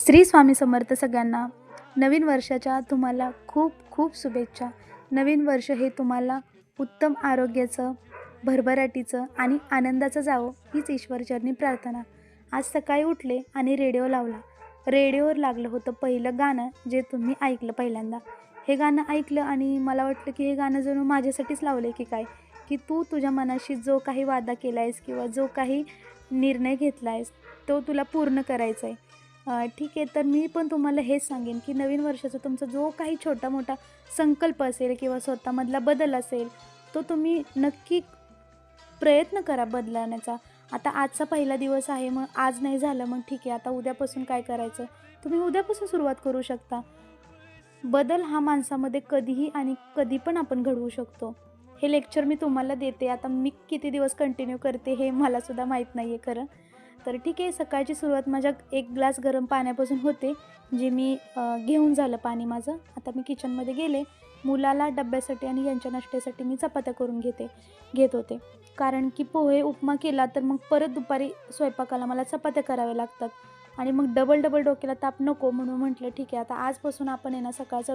श्री स्वामी समर्थ सगळ्यांना. नवीन वर्षाच्या तुम्हाला खूप खूप शुभेच्छा. नवीन वर्ष हे तुम्हाला उत्तम आरोग्याचं, भरभराटीचं आणि आनंदाचं जावं हीच ईश्वरचरणी प्रार्थना. आज सकाळी उठले आणि रेडिओ लावला. रेडिओवर लागलं होतं पहिलं गाणं, जे तुम्ही ऐकलं पहिल्यांदा. हे गाणं ऐकलं आणि मला वाटलं की हे गाणं जणू माझ्यासाठीच लावलं आहे की काय, की तू तुझ्या मनाशी जो काही वादा केला आहेस किंवा जो काही निर्णय घेतला आहेस तो तुला पूर्ण करायचा आहे. ठीक आहे, तर मी पण तुम्हाला हेच सांगेन की नवीन वर्षाचा तुमचा जो काही छोटा मोठा संकल्प असेल किंवा स्वतःमधला बदल असेल, तो तुम्ही नक्की प्रयत्न करा बदलण्याचा. आता आजचा पहिला दिवस आहे, मग आज नाही झालं मग ठीक आहे, आता उद्यापासून काय करायचं, तुम्ही उद्यापासून सुरुवात करू शकता. बदल हा माणसामध्ये कधीही आणि कधी पण आपण घडवू शकतो. हे लेक्चर मी तुम्हाला देते. आता मी किती दिवस कंटिन्यू करते हे मलासुद्धा माहीत नाही आहे खरं. तर ठीक आहे, सकाळची सुरुवात माझ्या एक ग्लास गरम पाण्यापासून होते, जे मी घेऊन झालं पाणी माझं. आता मी किचनमध्ये गेले. मुलाला डब्यासाठी आणि यांच्या नाश्त्यासाठी मी चपात्या करून घेत होते. कारण की पोहे, उपमा केला तर मग परत दुपारी स्वयंपाकाला मला चपात्या कराव्या लागतात आणि मग डबल डबल डोक्याला ताप नको, म्हणून म्हटलं ठीक आहे, आता आजपासून आपण आहे ना सकाळचा